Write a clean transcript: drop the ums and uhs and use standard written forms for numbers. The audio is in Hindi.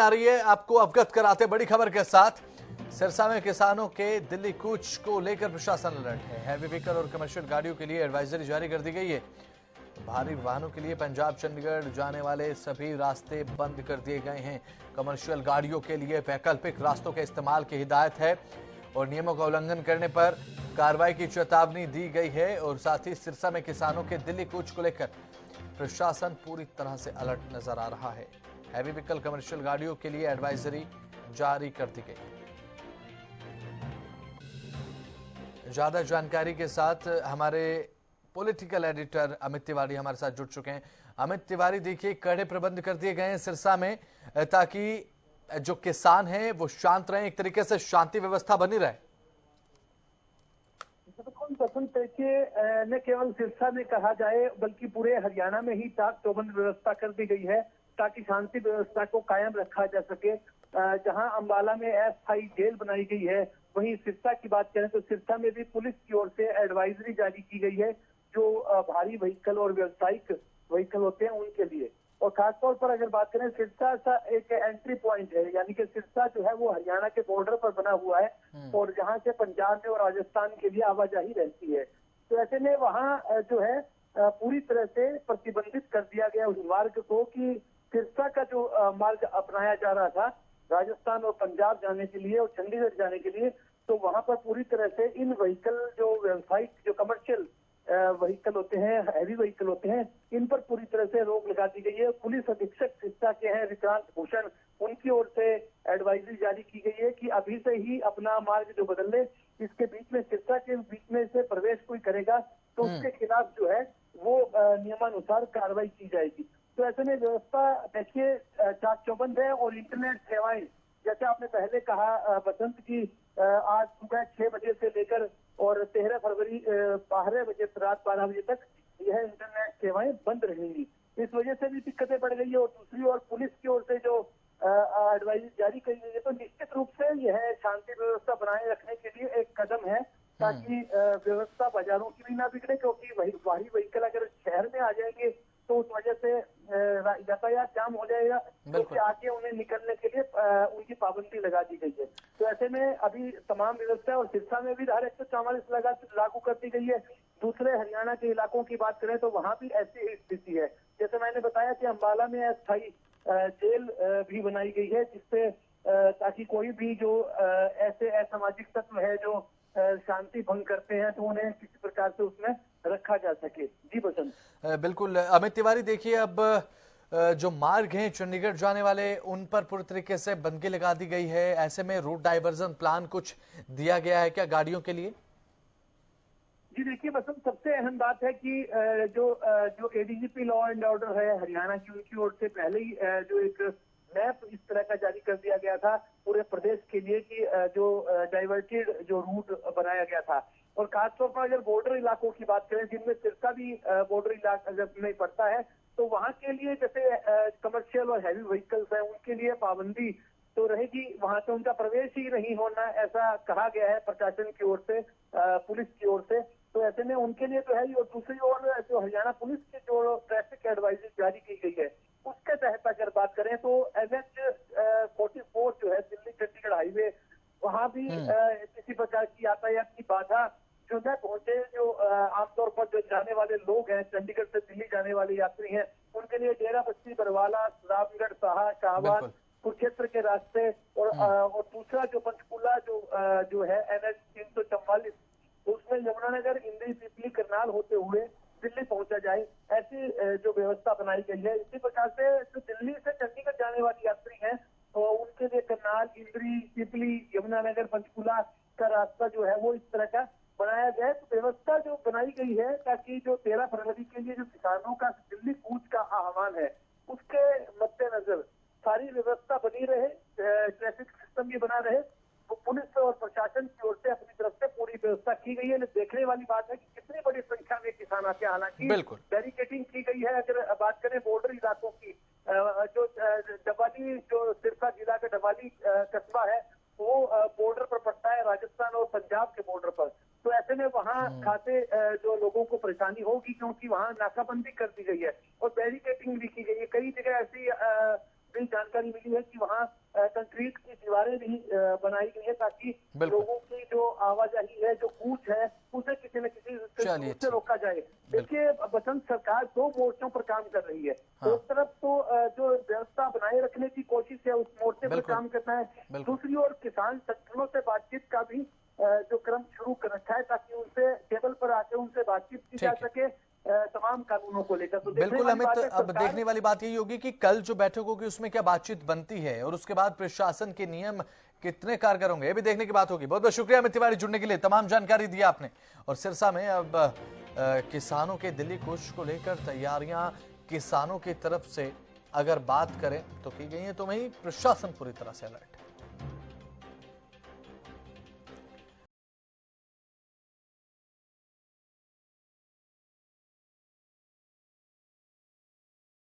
आ रही है, आपको अवगत कराते बड़ी खबर के साथ। सिरसा में किसानों के दिल्ली कूच को लेकर प्रशासन अलर्ट है। हैवी व्हीकल और कमर्शियल गाड़ियों के लिए एडवाइजरी जारी कर दी गई है। भारी वाहनों के लिए पंजाब चंडीगढ़ जाने वाले सभी रास्ते बंद कर दिए गए हैं। कमर्शियल गाड़ियों के लिए वैकल्पिक रास्तों के इस्तेमाल की हिदायत है और नियमों का उल्लंघन करने पर कार्रवाई की चेतावनी दी गई है। और साथ ही सिरसा में किसानों के दिल्ली कूच को लेकर प्रशासन पूरी तरह से अलर्ट नजर आ रहा है। हैवी व्हीकल कमर्शियल गाड़ियों के लिए एडवाइजरी जारी कर दी गई। ज्यादा जानकारी के साथ हमारे पॉलिटिकल एडिटर अमित तिवारी हमारे साथ जुड़ चुके हैं। अमित तिवारी, देखिए कड़े प्रबंध कर दिए गए हैं सिरसा में ताकि जो किसान हैं वो शांत रहें, एक तरीके से शांति व्यवस्था बनी रहे। बिल्कुल बसंत, देखिए न केवल सिरसा में कहा जाए बल्कि पूरे हरियाणा में ही चाक चौबंद व्यवस्था कर दी गई है ताकि शांति व्यवस्था को कायम रखा जा सके। जहां अंबाला में अस्थायी जेल बनाई गई है, वहीं सिरसा की बात करें तो सिरसा में भी पुलिस की ओर से एडवाइजरी जारी की गई है जो भारी व्हीकल और व्यावसायिक व्हीकल होते हैं उनके लिए। और खासतौर पर अगर बात करें, सिरसा सा एक एंट्री पॉइंट है, यानी कि सिरसा जो है वो हरियाणा के बॉर्डर पर बना हुआ है और जहां से पंजाब में और राजस्थान के लिए आवाजाही रहती है। तो ऐसे में वहां जो है पूरी तरह से प्रतिबंधित कर दिया गया उस मार्ग को कि सिरसा का जो मार्ग अपनाया जा रहा था राजस्थान और पंजाब जाने के लिए और चंडीगढ़ जाने के लिए, तो वहां पर पूरी तरह से इन व्हीकल जो व्यावसायिक जो कमर्शियल व्हीकल होते हैं, हैवी व्हीकल होते हैं, इन पर पूरी तरह से रोक लगा दी गई है। पुलिस अधीक्षक सिरसा के हैं विक्रांत भूषण, उनकी ओर से एडवाइजरी जारी की गई है कि अभी से ही अपना मार्ग जो बदल ले, इसके बीच में सिरसा के बीच में से प्रवेश कोई करेगा तो उसके खिलाफ जो है वो नियमानुसार कार्रवाई की जाएगी। तो ऐसे में व्यवस्था देखिए चाक चौबंद है। और इंटरनेट सेवाएं, जैसे आपने पहले कहा बसंत की, आज सुबह 6 बजे से लेकर और 13 फरवरी 12 बजे रात 12 बजे तक यह इंटरनेट सेवाएं बंद रहेंगी। इस वजह से भी दिक्कतें बढ़ गई है। और दूसरी ओर पुलिस की ओर से जो एडवाइजरी जारी की गई है, तो निश्चित रूप से यह शांति व्यवस्था बनाए रखने के लिए एक कदम है ताकि व्यवस्था बाजारों की भी ना बिगड़े, क्योंकि वही भारी व्हीकल अगर शहर में आ जाएंगे तो उस वजह से यातायात जाम हो जाएगा, तो आगे उन्हें निकलने के लिए उनकी पाबंदी लगा दी गई है। तो ऐसे में अभी तमाम व्यवस्था और सिरसा में भी धारा 144 लागू कर दी गई है। दूसरे हरियाणा के इलाकों की बात करें तो वहां भी ऐसी ही स्थिति है। जैसे मैंने बताया कि अंबाला में अस्थायी जेल भी बनाई गई है, जिससे ताकि कोई भी जो ऐसे असामाजिक तत्व है जो शांति भंग करते हैं तो उन्हें किसी प्रकार से उसमें रखा जा सके। जी बसंत। बिल्कुल अमित तिवारी, देखिए अब जो मार्ग हैं चंडीगढ़ जाने वाले उन पर पूरी तरीके से बंदगी लगा दी गई है। ऐसे में रूट डाइवर्जन प्लान कुछ दिया गया है क्या गाड़ियों के लिए? जी देखिए बसंत, सबसे अहम बात है कि जो एडीजीपी लॉ एंड ऑर्डर है हरियाणा की, उनकी ओर से पहले ही जो एक मैप इस तरह का जारी कर दिया गया था पूरे प्रदेश के लिए कि जो डाइवर्टेड जो रूट बनाया गया था। और खासतौर पर अगर बॉर्डर इलाकों की बात करें, जिनमें सिरसा भी बॉर्डर इलाका में पड़ता है, तो वहां के लिए जैसे कमर्शियल और हैवी व्हीकल्स हैं उनके लिए पाबंदी तो रहेगी, वहां से उनका प्रवेश ही नहीं होना, ऐसा कहा गया है प्रशासन की ओर से, पुलिस की ओर से। तो ऐसे में उनके लिए तो है ही। और दूसरी ओर जो हरियाणा पुलिस की जो ट्रैफिक एडवाइजरी जारी की गई है उसके तहत अगर बात करें तो NH 44 जो है दिल्ली चंडीगढ़ हाईवे, वहां भी किसी प्रकार की यातायात की बाधा जो न पहुंचे। जो आमतौर पर जो जाने वाले लोग हैं, चंडीगढ़ से दिल्ली जाने वाले यात्री हैं, उनके लिए डेरा बस्ती, बरवाला, रामगढ़, साहा, शाहबाद, कुरुक्षेत्र के रास्ते और दूसरा जो पंचकूला जो है NH 344, उसमें यमुनानगर, इंद्री, पिपली, करनाल होते हुए दिल्ली पहुंचा जाए, ऐसी जो व्यवस्था बनाई गई है। इसी प्रकार से जो दिल्ली से चंडीगढ़ जाने वाले यात्री हैं तो उनके लिए करनाल, इंद्री, पिपली, यमुनानगर, पंचकूला का रास्ता जो है वो इस तरह का बनाया गया। तो व्यवस्था जो बनाई गई है ताकि जो 13 फरवरी के लिए जो किसानों का दिल्ली कूच का आह्वान है उसके मद्देनजर सारी व्यवस्था बनी रहे, ट्रैफिक सिस्टम भी बना रहे। तो पुलिस और प्रशासन की ओर से अपनी तरफ से पूरी व्यवस्था की गई है। देखने वाली बात है कि कितनी बड़ी संख्या में किसान आते हैं। हालांकि बैरिकेडिंग की गई है। अगर बात करें बॉर्डर इलाकों की, जो डबाली, जो सिरसा जिला का डबाली कस्बा है, वो बॉर्डर पर पड़ता है राजस्थान और पंजाब के बॉर्डर पर। तो ऐसे में वहाँ खासे जो लोगों को परेशानी होगी, क्योंकि वहाँ नाकाबंदी कर दी गई है और बैरिकेडिंग भी की गई है। कई जगह ऐसी भी जानकारी मिली है कि वहाँ कंक्रीट की दीवारें भी बनाई गई है ताकि लोगों की जो आवाजाही है, जो कूच है, उसे किसी न किसी से रोका जाए। देखिए, बसंत सरकार 2 मोर्चों पर काम कर रही है। हाँ। एक तरफ तो जो व्यवस्था बनाए रखने की कोशिश है उस मोर्चे पर काम करना है, दूसरी ओर किसान संगठनों से बातचीत का भी जो क्रम शुरू कर रखा है ताकि उनसे टेबल पर आकर उनसे बातचीत की जा सके तमाम कानूनों को लेकर। तो बिल्कुल अमित, अब देखने वाली बात यही होगी कि कल जो बैठक होगी उसमें क्या बातचीत बनती है और उसके बाद प्रशासन के नियम कितने कारगर होंगे, ये भी देखने की बात होगी। बहुत बहुत शुक्रिया अमित तिवारी जुड़ने के लिए, तमाम जानकारी दी आपने। और सिरसा में अब किसानों के दिल्ली कूच को लेकर तैयारियां किसानों की तरफ से अगर बात करें तो की गई है, तो वहीं प्रशासन पूरी तरह से अलर्ट है।